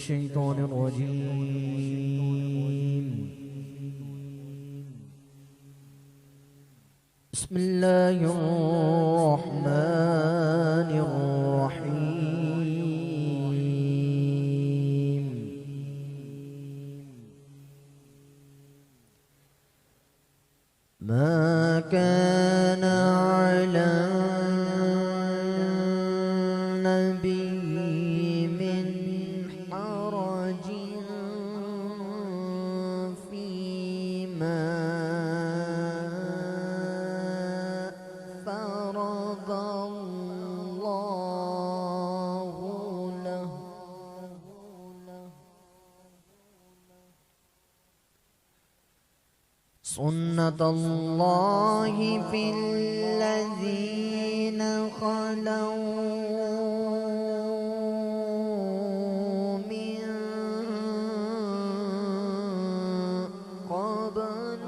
الشيطان الرجيم. بسم الله الرحمن الرحيم. ما كان على النبي من حرج فيما فرض الله له. سنة الله في الذين خلوا من قبل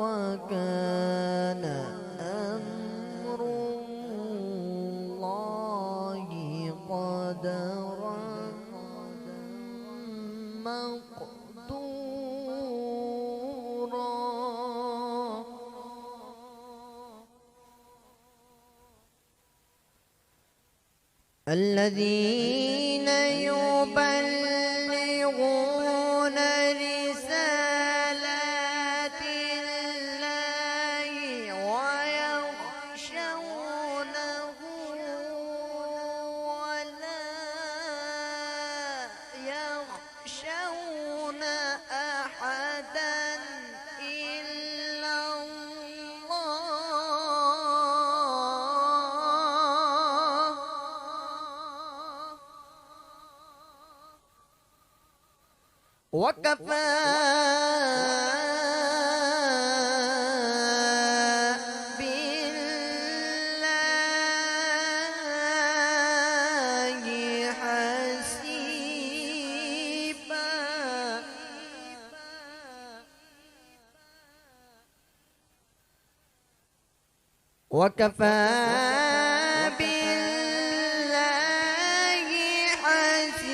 وكان أمر الله قدرا مقدورا. الذين يبلغون رسالات الله ويخشونه ولا يخشون أحدا إلا الله وكفى بالله حسيبا. وكفى بالله حسيبا.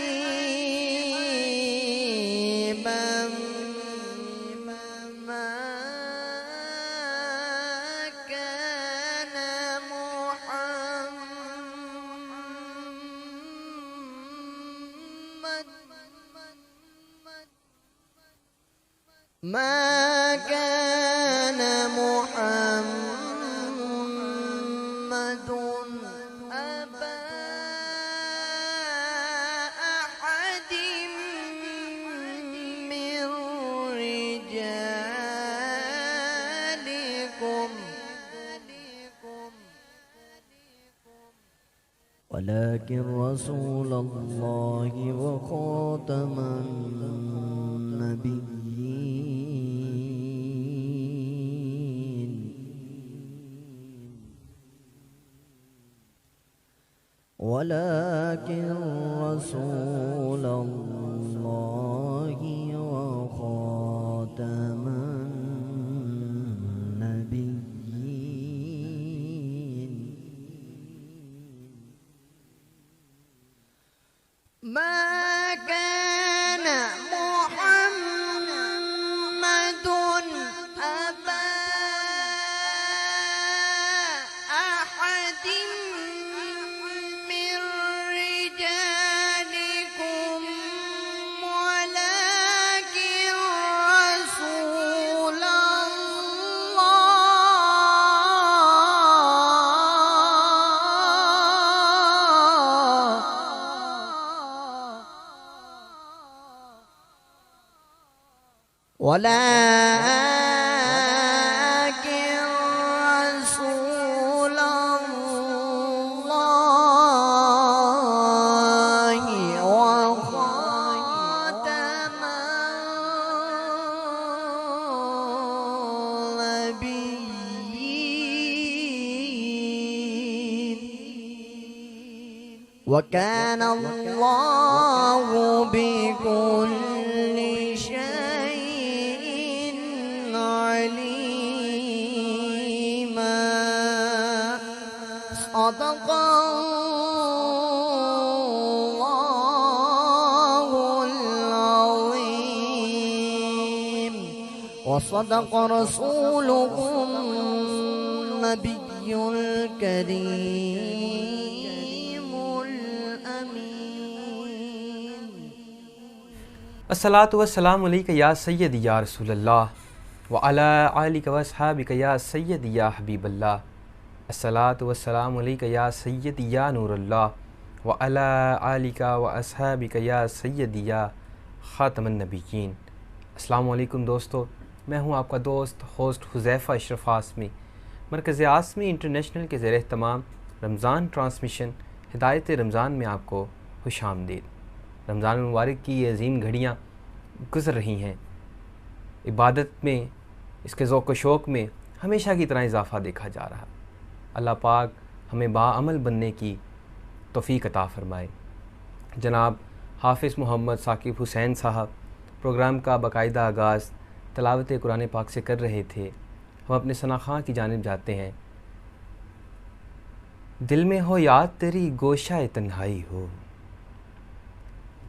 ما كان محمد أبا أحد من رجالكم ولكن رسول الله وخاتم النبيين. ولكن رسول الله وخاتم النبيين. ما كان محمد أبا أحد من رجالكم ولكن رسول الله ولكن رسول الله وخاتم النبيين. وكان الله بكل شيء عليما. صدق الله وصدق رسوله النبي الكريم الأمين. الصلاۃ والسلام علیک یا سیدی یا رسول اللہ وعلی آلک واصحابک یا سیدی یا حبیب اللہ. الصلاۃ والسلام علیک یا سیدی یا نور اللہ وعلی آلک واصحابک یا سیدی یا خاتم النبیین. السلام علیکم دوستو، میں ہوں آپ کا دوست ہوسٹ حذیفہ اشرف عاصمی. مرکز عاصمی انٹرنیشنل کے زیر اہتمام رمضان ٹرانسمیشن ہدایت رمضان میں آپ کو خوش آمدید. رمضان المبارک کی یہ عظیم گھڑیاں گزر رہی ہیں. عبادت میں، اس کے ذوق و شوق میں ہمیشہ کی طرح اضافہ دیکھا جا رہا. اللہ پاک ہمیں باعمل بننے کی توفیق عطا فرمائے. جناب حافظ محمد ثاقب حسین صاحب پروگرام کا باقاعدہ آغاز تلاوت قرآن پاک سے کر رہے تھے. ہم اپنے ثنا خاں کی جانب جاتے ہیں. دل میں ہو یاد تیری گوشہ تنہائی ہو،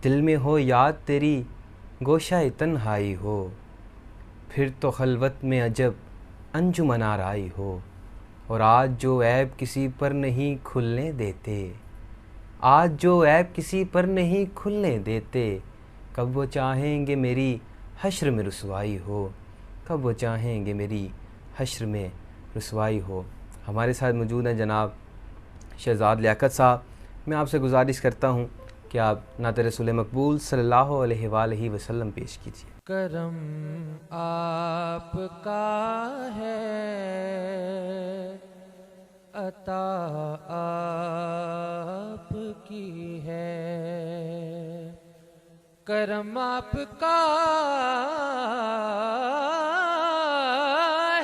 دل میں ہو یاد تیری گوشہ تنہائی ہو، پھر تو خلوت میں عجب انجمن آرائی ہو. اور آج جو عیب کسی پر نہیں کھلنے دیتے، آج جو عیب کسی پر نہیں کھلنے دیتے، کب وہ چاہیں گے میری حشر میں رسوائی ہو، کب وہ چاہیں گے میری حشر میں رسوائی ہو. ہمارے ساتھ موجود ہیں جناب شہزاد لیاقت صاحب. میں آپ سے گزارش کرتا ہوں کہ آپ نعت رسول مقبول صلی اللہ علیہ وآلہ وسلم پیش کیجیے. کرم آپ کا ہے، عطا آپ کی ہے. کرم آپ کا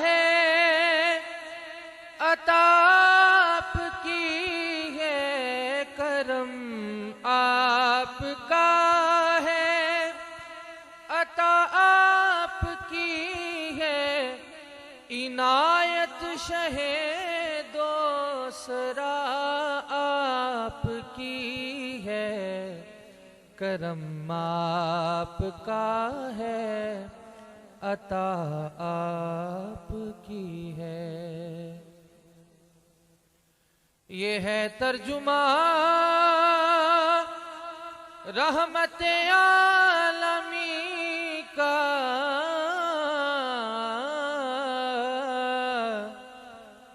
ہے، عطا آپ کی ہے. کرم آپ کا ہے، عطا آپ کی ہے. عنایت شہ دوسرا آپ کی ہے. کرم آپ کا ہے، عطا آپ کی ہے. یہ ہے ترجمہ رحمت عالمی کا،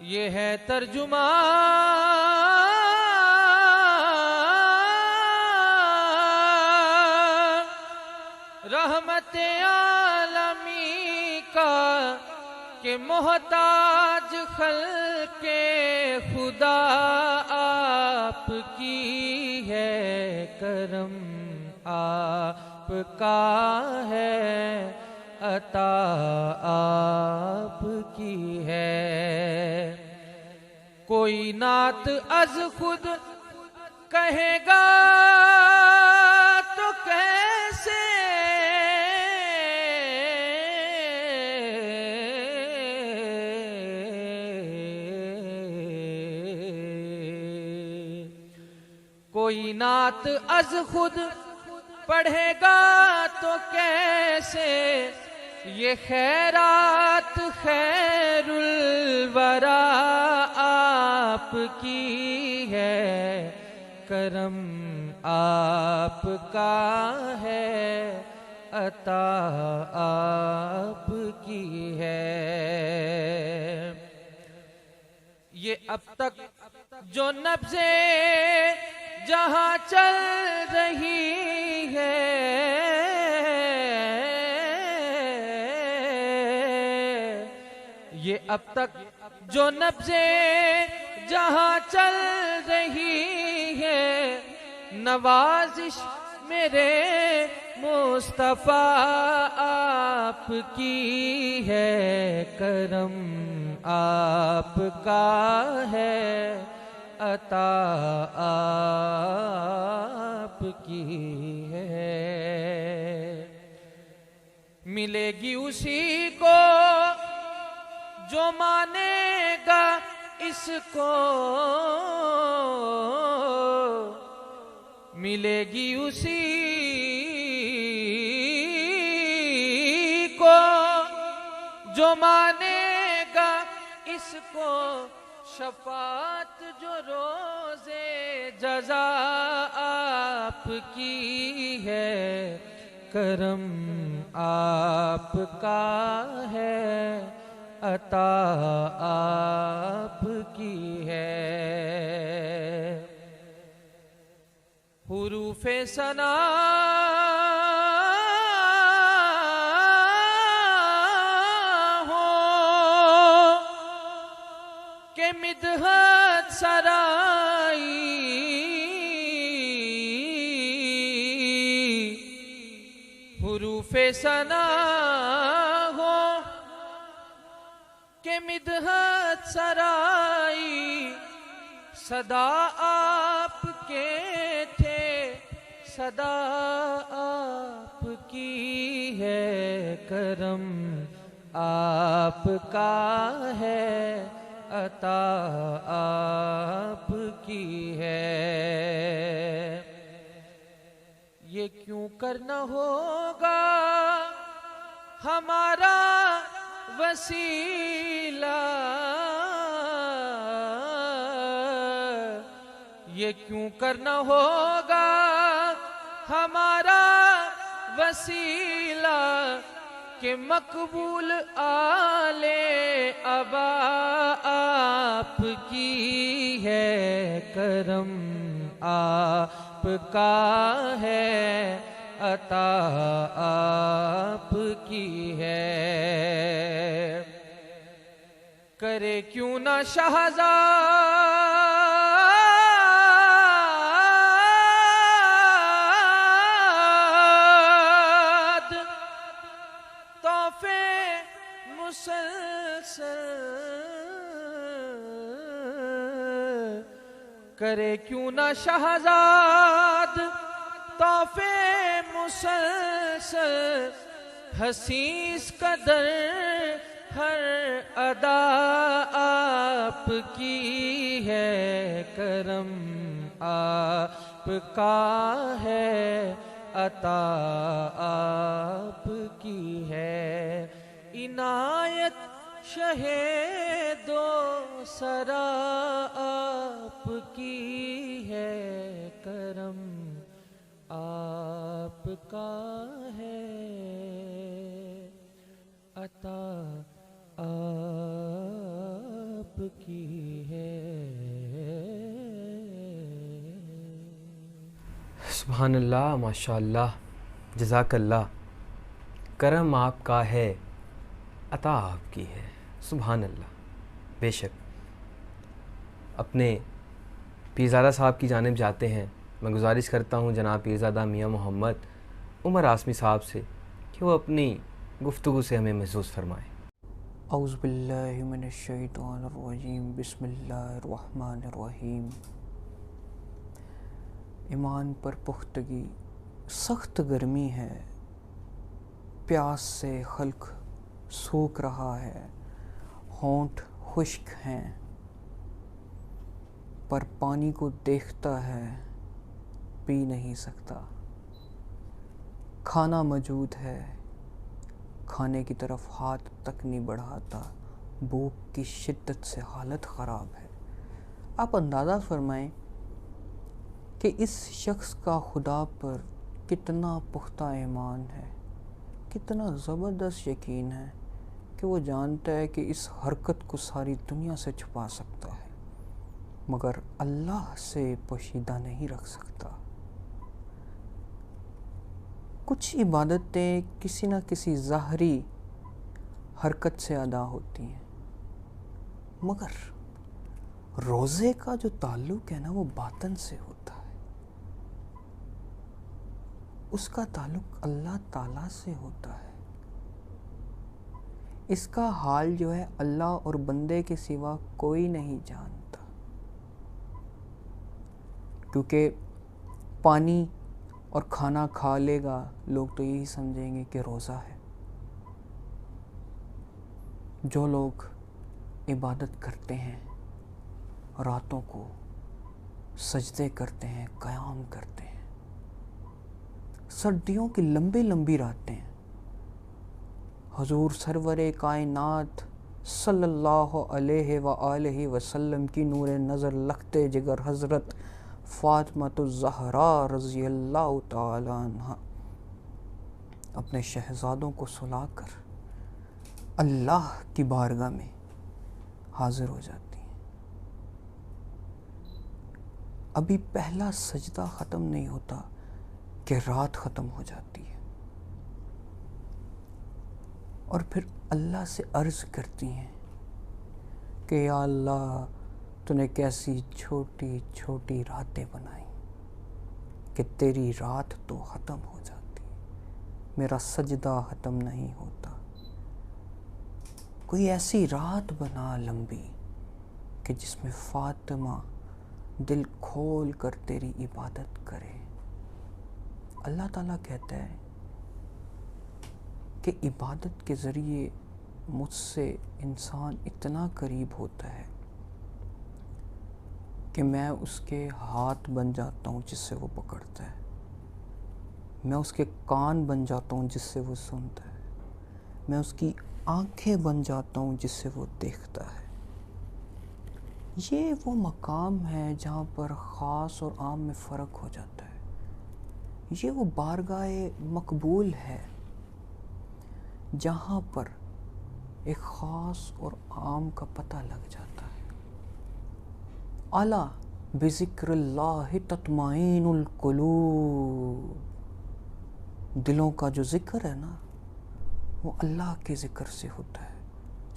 یہ ہے ترجمہ رحمت عالمی کا، کہ محتاج خلق خدا آپ کی ہے. کرم آپ کا ہے، عطا آپ کی ہے. کوئی نعت از خود کہے گا تو کیسے، کوئی نعت از خود پڑھے گا تو کیسے. یہ خیرات خیر الورا آپ کی ہے. کرم آپ کا ہے، عطا آپ کی ہے. یہ اب تک جو نبضیں جہاں چل رہی ہے، یہ اب تک جو نبضیں جہاں چل رہی ہے، نوازش میرے مصطفیٰ آپ کی ہے. کرم آپ کا ہے، عطا آپ کی ہے. ملے گی اسی کو جو مانے گا اس کو، ملے گی اسی کو جو مانے گا اس کو شفاعت جو روزے جزا آپ کی ہے، کرم آپ کا ہے، عطا آپ کی ہے۔ حروف ثنا ہو کہ مدحت سرائی، حروف ثنا ہو کہ مدحت سرائی، صدا آپ کے تھے صدا آپ کی ہے، کرم آپ کا ہے، عطا آپ کی ہے۔ یہ کیوں کرنا ہوگا ہمارا وسیلہ، یہ کیوں کرنا ہوگا ہمارا وسیلہ، کہ مقبول آل ابا آپ کی ہے، کرم آپ کا ہے، عطا آپ کی ہے۔ کرے کیوں نہ شہزاد تحفے مسلسل، کرے کیوں نہ شہزاد تحفے مسلسل، حسیس قدر ہر ادا آپ کی ہے، کرم آپ کا ہے، عطا آپ کی ہے۔ عنایت شہ دو سرا آپ کی ہے، کرم آپ کا ہے، عطا آپ کی ہے۔ سبحان اللہ، ماشاء اللہ، جزاک اللہ۔ کرم آپ کا ہے، عطا آپ کی ہے۔ سبحان اللہ۔ بے شک اپنے پیرزادہ صاحب کی جانب جاتے ہیں۔ میں گزارش کرتا ہوں جناب پیرزادہ میاں محمد عمر عاصمی صاحب سے کہ وہ اپنی گفتگو سے ہمیں محظوظ فرمائیں۔ اعوذ باللہ من الشیطان الرجیم، بسم اللہ الرحمن الرحیم۔ ایمان پر پختگی، سخت گرمی ہے، پیاس سے خلق سوکھ رہا ہے، ہونٹ خشک ہیں، پر پانی کو دیکھتا ہے پی نہیں سکتا۔ کھانا موجود ہے، کھانے کی طرف ہاتھ تک نہیں بڑھاتا، بھوک کی شدت سے حالت خراب ہے۔ آپ اندازہ فرمائیں کہ اس شخص کا خدا پر کتنا پختہ ایمان ہے، کتنا زبردست یقین ہے کہ وہ جانتا ہے کہ اس حرکت کو ساری دنیا سے چھپا سکتا ہے مگر اللہ سے پوشیدہ نہیں رکھ سکتا۔ کچھ عبادتیں کسی نہ کسی ظاہری حرکت سے ادا ہوتی ہیں، مگر روزے کا جو تعلق ہے نا وہ باطن سے ہوتا ہے، اس کا تعلق اللہ تعالیٰ سے ہوتا ہے۔ اس کا حال جو ہے اللہ اور بندے کے سوا کوئی نہیں جانتا، کیونکہ پانی اور کھانا کھا لے گا لوگ تو یہی سمجھیں گے کہ روزہ ہے۔ جو لوگ عبادت کرتے ہیں، راتوں کو سجدے کرتے ہیں، قیام کرتے ہیں، سردیوں کی لمبی لمبی راتیں، حضور سرور کائنات صلی اللہ علیہ وآلہ وسلم کی نور نظر لختے جگر حضرت فاطمۃ الزہرا رضی اللہ تعالی عنہ اپنے شہزادوں کو سلا کر اللہ کی بارگاہ میں حاضر ہو جاتی ہیں۔ ابھی پہلا سجدہ ختم نہیں ہوتا کہ رات ختم ہو جاتی ہے، اور پھر اللہ سے عرض کرتی ہیں کہ یا اللہ تو نے کیسی چھوٹی چھوٹی راتیں بنائی کہ تیری رات تو ختم ہو جاتی، میرا سجدہ ختم نہیں ہوتا، کوئی ایسی رات بنا لمبی کہ جس میں فاطمہ دل کھول کر تیری عبادت کرے۔ اللہ تعالیٰ کہتا ہے کہ عبادت کے ذریعے مجھ سے انسان اتنا قریب ہوتا ہے کہ میں اس کے ہاتھ بن جاتا ہوں جس سے وہ پکڑتا ہے، میں اس کے کان بن جاتا ہوں جس سے وہ سنتا ہے، میں اس کی آنکھیں بن جاتا ہوں جس سے وہ دیکھتا ہے۔ یہ وہ مقام ہے جہاں پر خاص اور عام میں فرق ہو جاتا ہے، یہ وہ بارگاہ مقبول ہے جہاں پر ایک خاص اور عام کا پتہ لگ جاتا ہے۔ الا بذکر اللہ تطمئن القلوب، دلوں کا جو ذکر ہے نا وہ اللہ کے ذکر سے ہوتا ہے،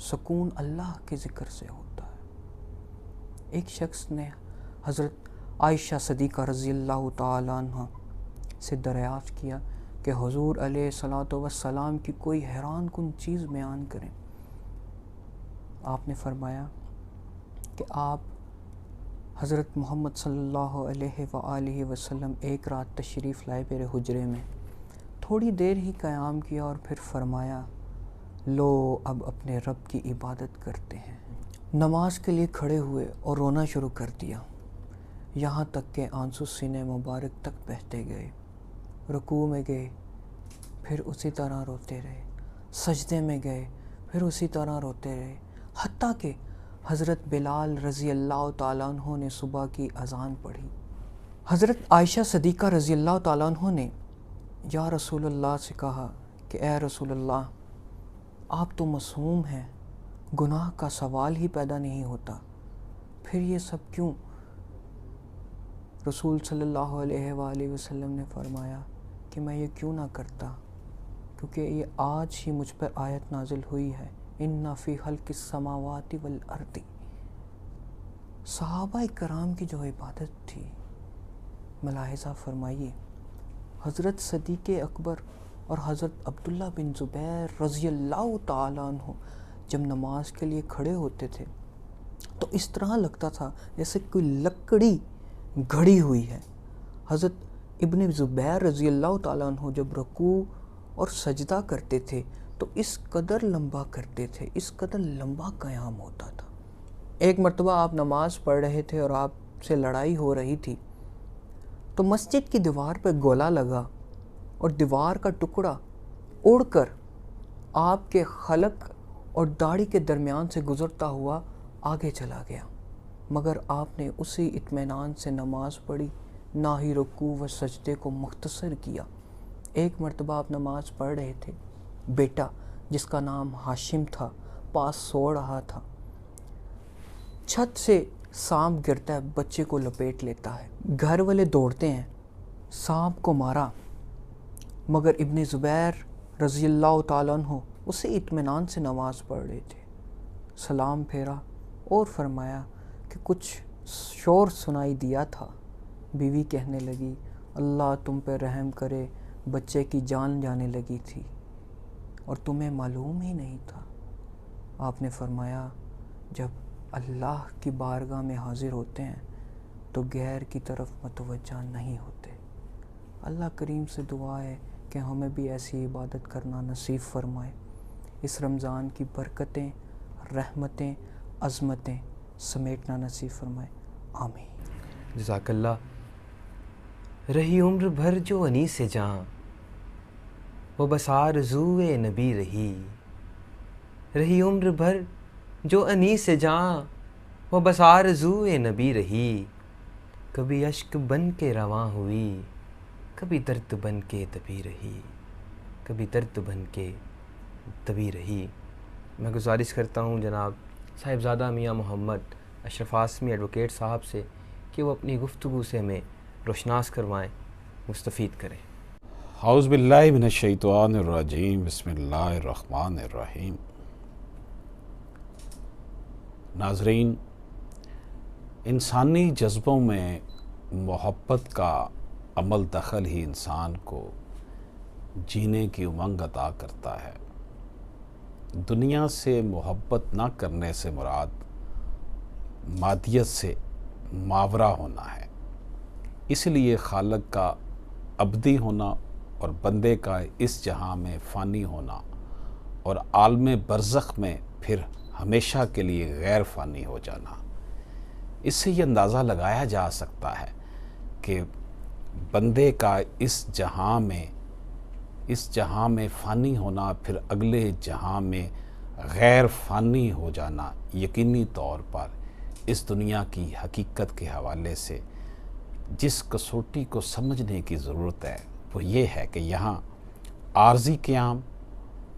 سکون اللہ کے ذکر سے ہوتا ہے۔ ایک شخص نے حضرت عائشہ صدیقہ رضی اللہ تعالیٰ عنہ سے دریافت کیا کہ حضور علیہ الصلوۃ والسلام کی کوئی حیران کن چیز بیان کریں۔ آپ نے فرمایا کہ آپ حضرت محمد صلی اللہ علیہ وآلہ وسلم ایک رات تشریف لائے میرے حجرے میں، تھوڑی دیر ہی قیام کیا اور پھر فرمایا لو اب اپنے رب کی عبادت کرتے ہیں۔ نماز کے لیے کھڑے ہوئے اور رونا شروع کر دیا، یہاں تک کہ آنسو سینے مبارک تک بہتے گئے۔ رکوع میں گئے، پھر اسی طرح روتے رہے، سجدے میں گئے، پھر اسی طرح روتے رہے، حتیٰ کہ حضرت بلال رضی اللہ تعالیٰ عنہ نے صبح کی اذان پڑھی۔ حضرت عائشہ صدیقہ رضی اللہ تعالیٰ عنہ نے یا رسول اللہ سے کہا کہ اے رسول اللہ، آپ تو معصوم ہیں، گناہ کا سوال ہی پیدا نہیں ہوتا، پھر یہ سب کیوں؟ رسول صلی اللہ علیہ وآلہ وسلم نے فرمایا کہ میں یہ کیوں نہ کرتا، کیونکہ یہ آج ہی مجھ پر آیت نازل ہوئی ہے، ان فی خلق السماوات والارض۔ صحابہ کرام کی جو عبادت تھی، ملاحظہ فرمائیے، حضرت صدیق اکبر اور حضرت عبداللہ بن زبیر رضی اللہ تعالیٰ عنہ جب نماز کے لیے کھڑے ہوتے تھے تو اس طرح لگتا تھا جیسے کوئی لکڑی گھڑی ہوئی ہے۔ حضرت ابن زبیر رضی اللہ تعالیٰ عنہ جب رکوع اور سجدہ کرتے تھے تو اس قدر لمبا کرتے تھے، اس قدر لمبا قیام ہوتا تھا۔ ایک مرتبہ آپ نماز پڑھ رہے تھے اور آپ سے لڑائی ہو رہی تھی تو مسجد کی دیوار پہ گولا لگا اور دیوار کا ٹکڑا اڑ کر آپ کے خلق اور داڑھی کے درمیان سے گزرتا ہوا آگے چلا گیا، مگر آپ نے اسی اطمینان سے نماز پڑھی، نہ ہی رکوع و سجدے کو مختصر کیا۔ ایک مرتبہ آپ نماز پڑھ رہے تھے، بیٹا جس کا نام ہاشم تھا پاس سو رہا تھا، چھت سے سانپ گرتا ہے، بچے کو لپیٹ لیتا ہے، گھر والے دوڑتے ہیں، سانپ کو مارا، مگر ابن زبیر رضی اللہ تعالیٰ عنہ اسی اطمینان سے نماز پڑھ رہے تھے۔ سلام پھیرا اور فرمایا کہ کچھ شور سنائی دیا تھا، بیوی کہنے لگی اللہ تم پہ رحم کرے، بچے کی جان جانے لگی تھی اور تمہیں معلوم ہی نہیں تھا۔ آپ نے فرمایا جب اللہ کی بارگاہ میں حاضر ہوتے ہیں تو غیر کی طرف متوجہ نہیں ہوتے۔ اللہ کریم سے دعا ہے کہ ہمیں بھی ایسی عبادت کرنا نصیب فرمائے، اس رمضان کی برکتیں، رحمتیں، عظمتیں سمیٹنا نصیب فرمائے، آمین۔ جزاک اللہ۔ رہی عمر بھر جو انیس سے جہاں، وہ بس آرزوئے نبی رہی، رہی عمر بھر جو انیس جاں، وہ بس آرزوئے نبی رہی۔ کبھی اشک بن کے رواں ہوئی، کبھی درد بن کے دبی رہی، کبھی درد بن کے دبی رہی۔ میں گزارش کرتا ہوں جناب صاحبزادہ میاں محمد اشرف عاصمی ایڈوکیٹ صاحب سے کہ وہ اپنی گفتگو سے ہمیں روشناس کروائیں، مستفید کریں۔ اعوذ باللہ من الشیطان الرجیم، بسم اللہ الرحمن الرحیم۔ ناظرین، انسانی جذبوں میں محبت کا عمل دخل ہی انسان کو جینے کی امنگ عطا کرتا ہے۔ دنیا سے محبت نہ کرنے سے مراد مادیت سے ماورا ہونا ہے۔ اس لیے خالق کا ابدی ہونا اور بندے کا اس جہاں میں فانی ہونا اور عالم برزخ میں پھر ہمیشہ کے لیے غیر فانی ہو جانا، اس سے یہ اندازہ لگایا جا سکتا ہے کہ بندے کا اس جہاں میں فانی ہونا، پھر اگلے جہاں میں غیر فانی ہو جانا، یقینی طور پر اس دنیا کی حقیقت کے حوالے سے جس کسوٹی کو سمجھنے کی ضرورت ہے وہ یہ ہے کہ یہاں عارضی قیام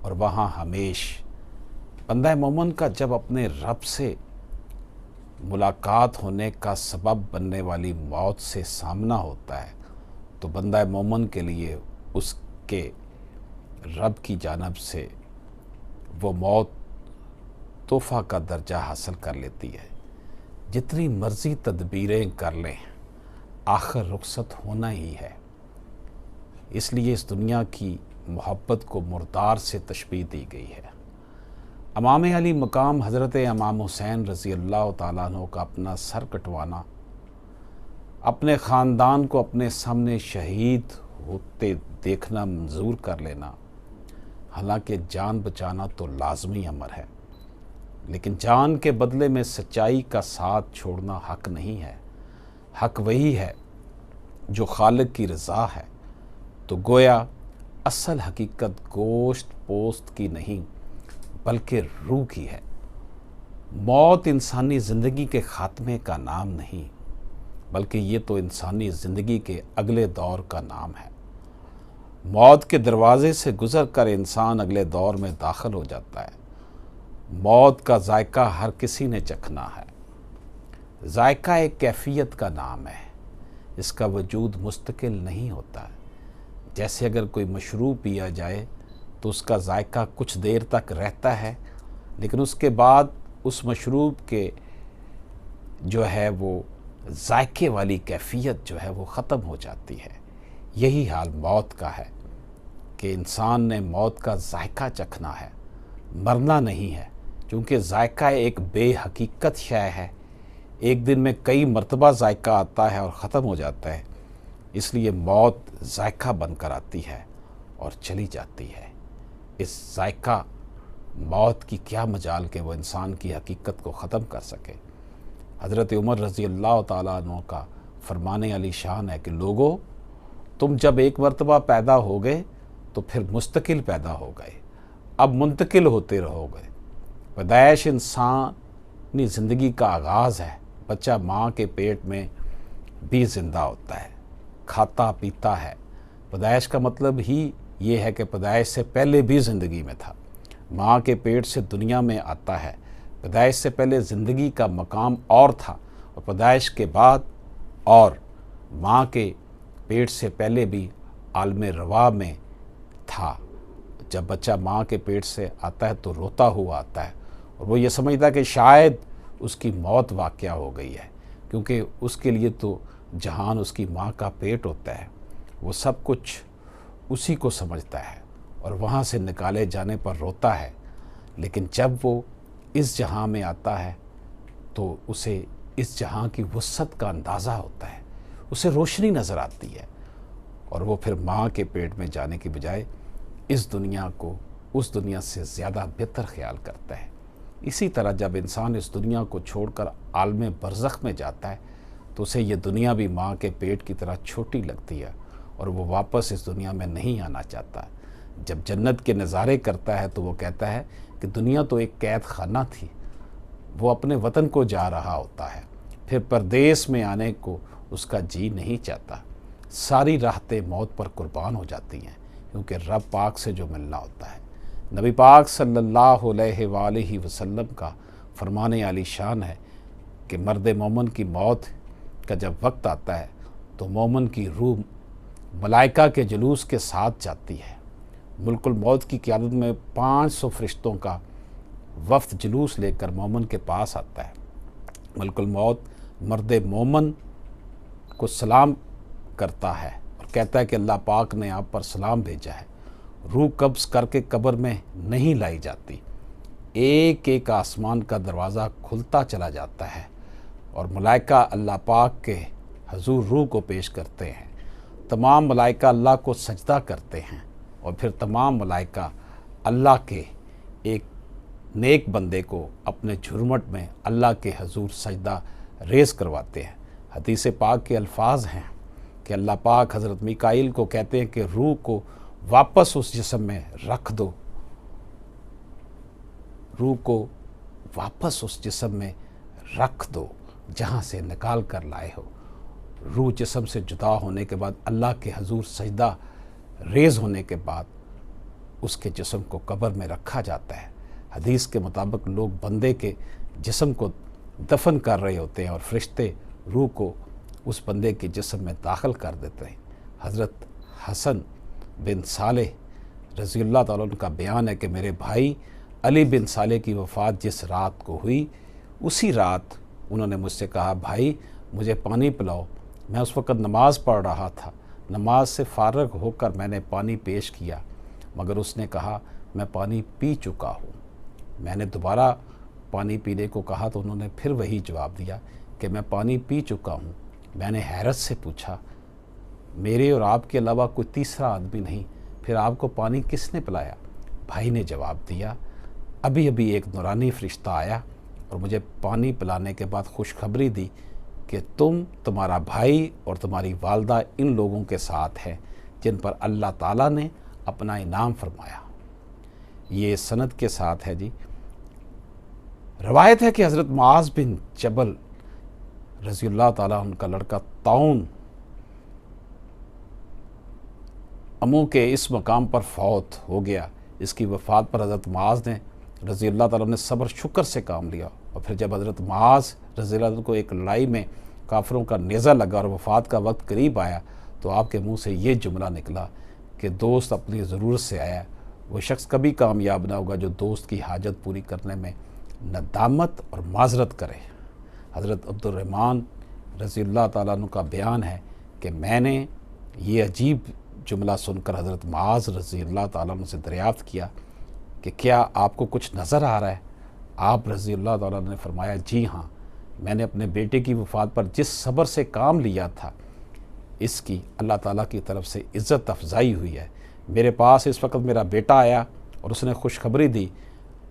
اور وہاں ہمیش۔ بندہ مومن کا جب اپنے رب سے ملاقات ہونے کا سبب بننے والی موت سے سامنا ہوتا ہے تو بندہ مومن کے لیے اس کے رب کی جانب سے وہ موت تحفہ کا درجہ حاصل کر لیتی ہے۔ جتنی مرضی تدبیریں کر لیں، آخر رخصت ہونا ہی ہے۔ اس لیے اس دنیا کی محبت کو مردار سے تشبیہ دی گئی ہے۔ امام علی مقام حضرت امام حسین رضی اللہ تعالیٰ عنہ کا اپنا سر کٹوانا، اپنے خاندان کو اپنے سامنے شہید ہوتے دیکھنا منظور کر لینا، حالانکہ جان بچانا تو لازمی امر ہے، لیکن جان کے بدلے میں سچائی کا ساتھ چھوڑنا حق نہیں ہے۔ حق وہی ہے جو خالق کی رضا ہے۔ تو گویا اصل حقیقت گوشت پوست کی نہیں بلکہ روح کی ہے۔ موت انسانی زندگی کے خاتمے کا نام نہیں، بلکہ یہ تو انسانی زندگی کے اگلے دور کا نام ہے۔ موت کے دروازے سے گزر کر انسان اگلے دور میں داخل ہو جاتا ہے۔ موت کا ذائقہ ہر کسی نے چکھنا ہے۔ ذائقہ ایک کیفیت کا نام ہے، اس کا وجود مستقل نہیں ہوتا ہے۔ جیسے اگر کوئی مشروب پیا جائے تو اس کا ذائقہ کچھ دیر تک رہتا ہے، لیکن اس کے بعد اس مشروب کے جو ہے وہ ذائقے والی کیفیت جو ہے وہ ختم ہو جاتی ہے۔ یہی حال موت کا ہے کہ انسان نے موت کا ذائقہ چکھنا ہے، مرنا نہیں ہے، چونکہ ذائقہ ایک بے حقیقت شے ہے۔ ایک دن میں کئی مرتبہ ذائقہ آتا ہے اور ختم ہو جاتا ہے، اس لیے موت ذائقہ بن کر آتی ہے اور چلی جاتی ہے۔ اس ذائقہ موت کی کیا مجال کہ وہ انسان کی حقیقت کو ختم کر سکے۔ حضرت عمر رضی اللہ تعالیٰ عنہ کا فرمان علی شان ہے کہ لوگو، تم جب ایک مرتبہ پیدا ہو گئے تو پھر مستقل پیدا ہو گئے، اب منتقل ہوتے رہو گے۔ پیدائش انسانی زندگی کا آغاز ہے۔ بچہ ماں کے پیٹ میں بھی زندہ ہوتا ہے، کھاتا پیتا ہے۔ پیدائش کا مطلب ہی یہ ہے کہ پیدائش سے پہلے بھی زندگی میں تھا، ماں کے پیٹ سے دنیا میں آتا ہے۔ پیدائش سے پہلے زندگی کا مقام اور تھا، اور پیدائش کے بعد اور ماں کے پیٹ سے پہلے بھی عالم روا میں تھا۔ جب بچہ ماں کے پیٹ سے آتا ہے تو روتا ہوا آتا ہے، اور وہ یہ سمجھتا ہے کہ شاید اس کی موت واقعہ ہو گئی ہے، کیونکہ اس کے لیے تو جہان اس کی ماں کا پیٹ ہوتا ہے۔ وہ سب کچھ اسی کو سمجھتا ہے اور وہاں سے نکالے جانے پر روتا ہے، لیکن جب وہ اس جہاں میں آتا ہے تو اسے اس جہاں کی وسعت کا اندازہ ہوتا ہے، اسے روشنی نظر آتی ہے، اور وہ پھر ماں کے پیٹ میں جانے کی بجائے اس دنیا کو اس دنیا سے زیادہ بہتر خیال کرتا ہے۔ اسی طرح جب انسان اس دنیا کو چھوڑ کر عالم برزخ میں جاتا ہے تو اسے یہ دنیا بھی ماں کے پیٹ کی طرح چھوٹی لگتی ہے، اور وہ واپس اس دنیا میں نہیں آنا چاہتا۔ جب جنت کے نظارے کرتا ہے تو وہ کہتا ہے کہ دنیا تو ایک قید خانہ تھی، وہ اپنے وطن کو جا رہا ہوتا ہے، پھر پردیس میں آنے کو اس کا جی نہیں چاہتا، ساری راحتیں موت پر قربان ہو جاتی ہیں کیونکہ رب پاک سے جو ملنا ہوتا ہے۔ نبی پاک صلی اللہ علیہ وآلہ وسلم کا فرمان عالی شان ہے کہ مرد مومن کی موت کا جب وقت آتا ہے تو مومن کی روح ملائکہ کے جلوس کے ساتھ جاتی ہے۔ ملک الموت کی قیادت میں 500 فرشتوں کا وفد جلوس لے کر مومن کے پاس آتا ہے۔ ملک الموت مرد مومن کو سلام کرتا ہے اور کہتا ہے کہ اللہ پاک نے آپ پر سلام بھیجا ہے۔ روح قبض کر کے قبر میں نہیں لائی جاتی، ایک ایک آسمان کا دروازہ کھلتا چلا جاتا ہے اور ملائکہ اللہ پاک کے حضور روح کو پیش کرتے ہیں۔ تمام ملائکہ اللہ کو سجدہ کرتے ہیں اور پھر تمام ملائکہ اللہ کے ایک نیک بندے کو اپنے جھرمٹ میں اللہ کے حضور سجدہ ریز کرواتے ہیں۔ حدیث پاک کے الفاظ ہیں کہ اللہ پاک حضرت میکائیل کو کہتے ہیں کہ روح کو واپس اس جسم میں رکھ دو، روح کو واپس اس جسم میں رکھ دو جہاں سے نکال کر لائے ہو۔ روح جسم سے جدا ہونے کے بعد اللہ کے حضور سجدہ ریز ہونے کے بعد اس کے جسم کو قبر میں رکھا جاتا ہے۔ حدیث کے مطابق لوگ بندے کے جسم کو دفن کر رہے ہوتے ہیں اور فرشتے روح کو اس بندے کے جسم میں داخل کر دیتے ہیں۔ حضرت حسن بن صالح رضی اللہ تعالیٰ عنہ کا بیان ہے کہ میرے بھائی علی بن صالح کی وفات جس رات کو ہوئی، اسی رات انہوں نے مجھ سے کہا بھائی مجھے پانی پلاؤ۔ میں اس وقت نماز پڑھ رہا تھا، نماز سے فارغ ہو کر میں نے پانی پیش کیا، مگر اس نے کہا میں پانی پی چکا ہوں۔ میں نے دوبارہ پانی پینے کو کہا تو انہوں نے پھر وہی جواب دیا کہ میں پانی پی چکا ہوں۔ میں نے حیرت سے پوچھا میرے اور آپ کے علاوہ کوئی تیسرا آدمی نہیں، پھر آپ کو پانی کس نے پلایا؟ بھائی نے جواب دیا ابھی ابھی ایک نورانی فرشتہ آیا اور مجھے پانی پلانے کے بعد خوشخبری دی کہ تمہارا بھائی اور تمہاری والدہ ان لوگوں کے ساتھ ہیں جن پر اللہ تعالیٰ نے اپنا انعام فرمایا۔ یہ سند کے ساتھ ہے جی۔ روایت ہے کہ حضرت معاذ بن جبل رضی اللہ تعالیٰ عنہ کا لڑکا طاعون امو کے اس مقام پر فوت ہو گیا۔ اس کی وفات پر حضرت معاذ نے رضی اللہ تعالیٰ نے صبر شکر سے کام لیا، اور پھر جب حضرت معاذ رضی اللہ عنہ کو ایک لڑائی میں کافروں کا نیزہ لگا اور وفات کا وقت قریب آیا تو آپ کے منہ سے یہ جملہ نکلا کہ دوست اپنی ضرورت سے آیا، وہ شخص کبھی کامیاب نہ ہوگا جو دوست کی حاجت پوری کرنے میں ندامت اور معذرت کرے۔ حضرت عبد الرحمن رضی اللہ تعالیٰ عنہ کا بیان ہے کہ میں نے یہ عجیب جملہ سن کر حضرت معاذ رضی اللہ تعالیٰ عنہ سے دریافت کیا کہ کیا آپ کو کچھ نظر آ رہا ہے؟ آپ رضی اللہ تعالیٰ عنہ نے فرمایا جی ہاں، میں نے اپنے بیٹے کی وفات پر جس صبر سے کام لیا تھا اس کی اللہ تعالیٰ کی طرف سے عزت افزائی ہوئی ہے۔ میرے پاس اس وقت میرا بیٹا آیا اور اس نے خوشخبری دی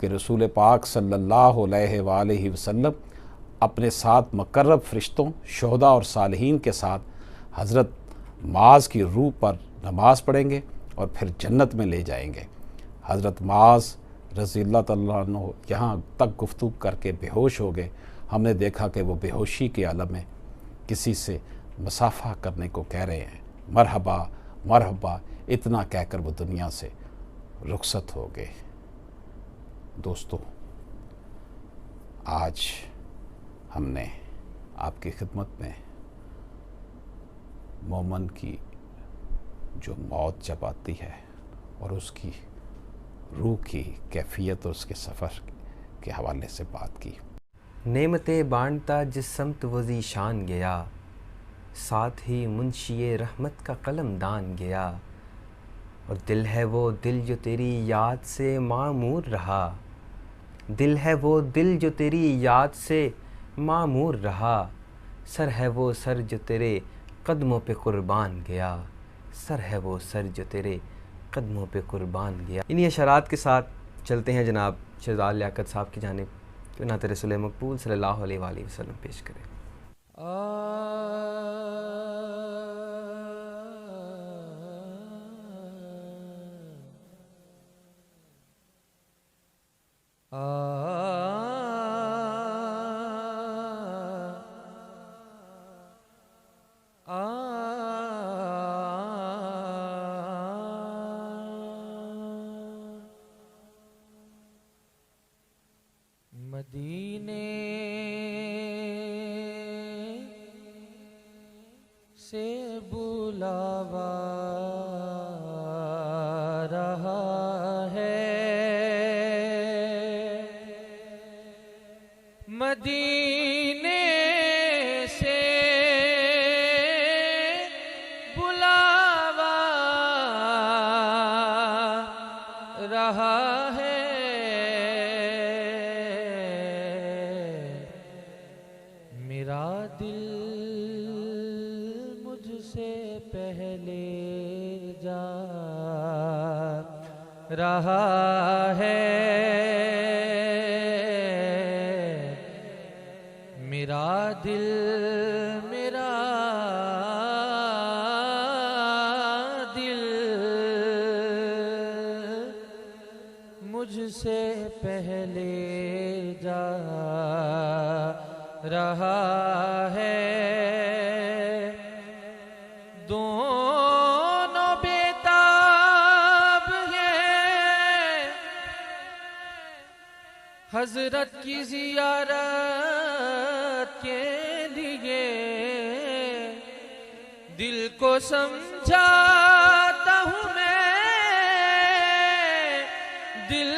کہ رسول پاک صلی اللہ علیہ وآلہ وسلم اپنے ساتھ مقرب فرشتوں، شہداء اور صالحین کے ساتھ حضرت معاذ کی روح پر نماز پڑھیں گے اور پھر جنت میں لے جائیں گے۔ حضرت معاذ رضی اللہ تعالیٰ عنہ یہاں تک گفتگو کر کے بے ہوش ہو گئے۔ ہم نے دیکھا کہ وہ بے ہوشی کے عالم میں کسی سے مصافحہ کرنے کو کہہ رہے ہیں، مرحبا مرحبا اتنا کہہ کر وہ دنیا سے رخصت ہو گئے۔ دوستو، آج ہم نے آپ کی خدمت میں مومن کی جو موت جب آتی ہے اور اس کی روح کی کیفیت اور اس کے سفر کے حوالے سے بات کی۔ نعمتیں بانٹتا جس سمت وہ ذیشان گیا، ساتھ ہی منشی رحمت کا قلم دان گیا، اور دل ہے وہ دل جو تیری یاد سے معمور رہا، دل ہے وہ دل جو تیری یاد سے معمور رہا، سر ہے وہ سر جو تیرے قدموں پہ قربان گیا، سر ہے وہ سر جو تیرے قدموں پہ قربان گیا۔ انہی اشارات کے ساتھ چلتے ہیں جناب شہزاد لیاقت صاحب کی جانب، کہ نعت رسول مقبول صلی اللہ علیہ وآلہ وسلم پیش کریں۔ مدینے سے بلاوا رہا ہے، مدینے سے بلاوا رہا ہے، میرا دل مجھ سے پہلے جا رہا ہے، میرا دل مجھ سے پہلے جا رہا ہے، دونوں بیتاب ہیں حضرت کی زیارت کے لیے، دل کو سمجھاتا ہوں میں، دل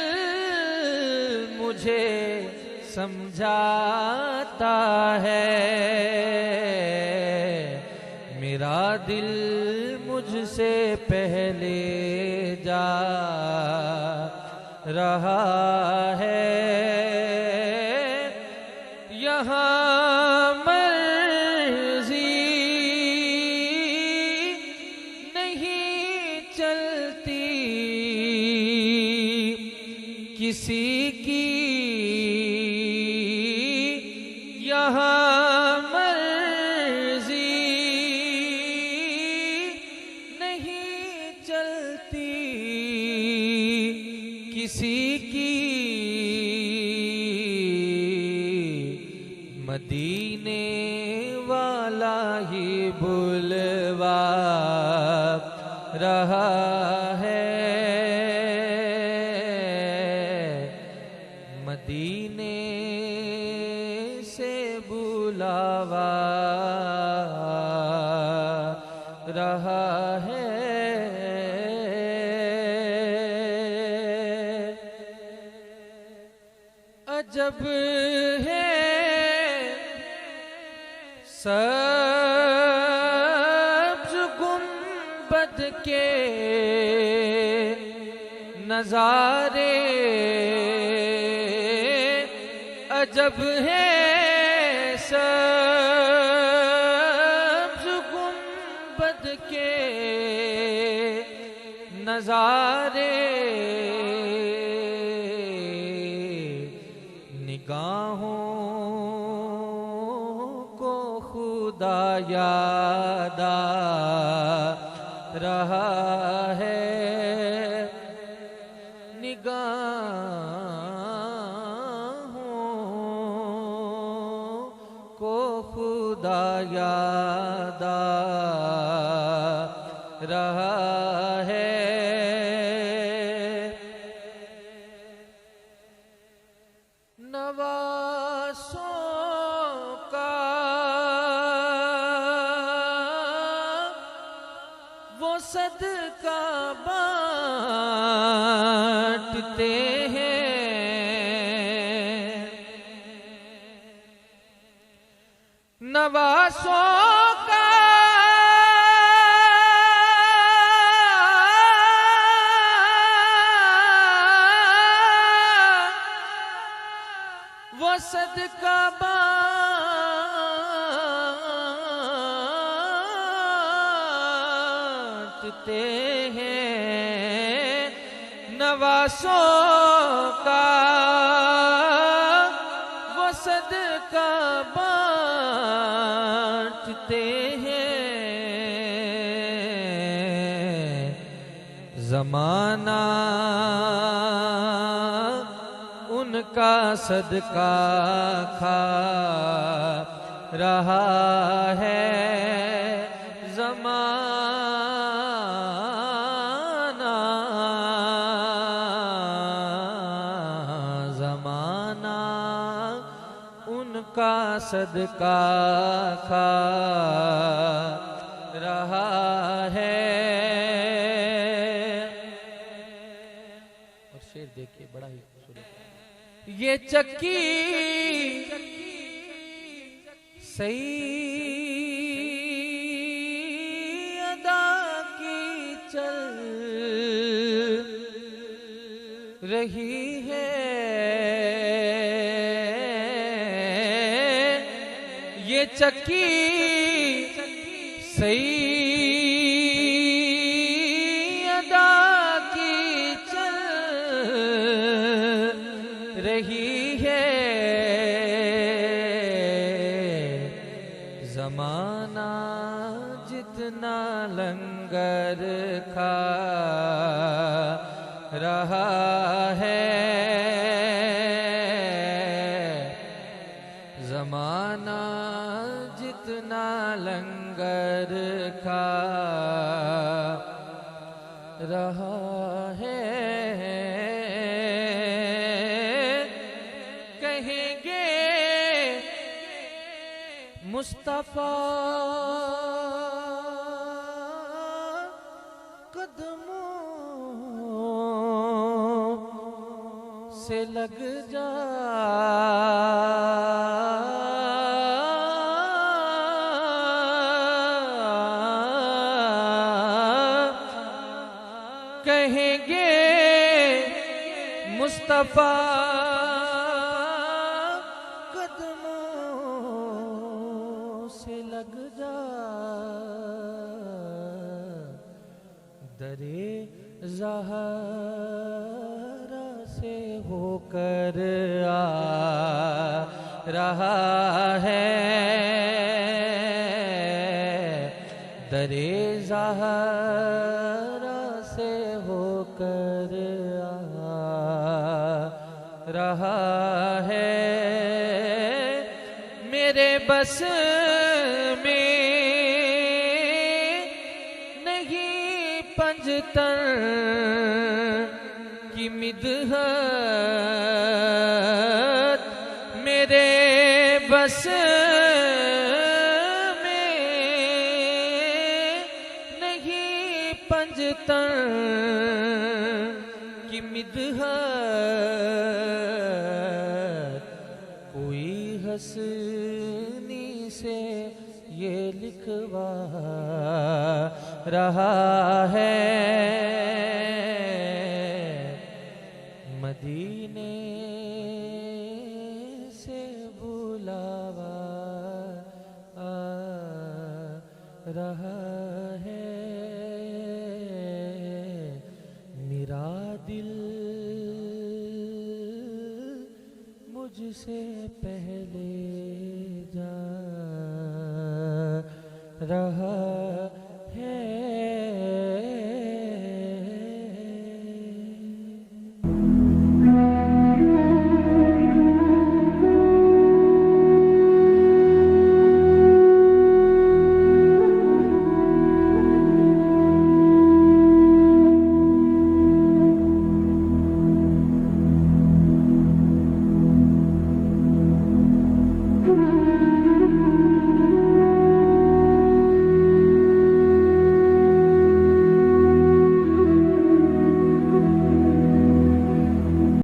مجھے سمجھاتا ہے، میرا دل مجھ سے پہلے جا رہا ہے، یہاں مرضی نہیں چلتی کسی کی، یہاں مرضی نہیں چلتی کسی کی، مدینے والا ہی بلوا رہا ہے، مدینے سے بلاوا رہا ہے، عجب ہے سبز گنبد کے نظارے، عجب ہے سبز گنبد کے نظارے، نگاہوں کو خدا یاد آ رہا ہے، نگاہوں کو خدا یاد آ رہا ہے، نواسوں کا وہ صدقہ بانٹتے ہیں، نواسوں کا وہ صدقہ بانٹتے ہیں، نواسوں کا وہ صدقہ بانٹتے ہیں، زمانہ ان ان کا صدقہ کھا رہا ہے زمانہ، زمانہ ان کا صدقہ کھا رہا ہے۔ اور شعر دیکھیے بڑا ہی خوبصورت ہے۔ یہ چکی سیدہ کی چل رہی ہے، یہ چکی سیدہ کی چل رہی ہے، زمانہ جتنا لنگر کھا رہا ہے، زمانہ جتنا لنگر کھا رہا ہے، کہیں گے مصطفیٰ قدموں سے لگ جا، کہیں گے مصطفیٰ قدموں سے لگ جا، درے زہرا سے ہو کر آ رہا ہے، درے زہرا سے ہو کر آ رہا ہے، میرے بس میں نہیں پنجتن کی مدحت، میرے بس میں نہیں پنجتن کی مدحت، کوئی حسنی سے یہ لکھوا رہا ہے، مدینے سے بلاوا آ رہا ہے، میرا دل مجھ سے پہلے جا رہا ہے۔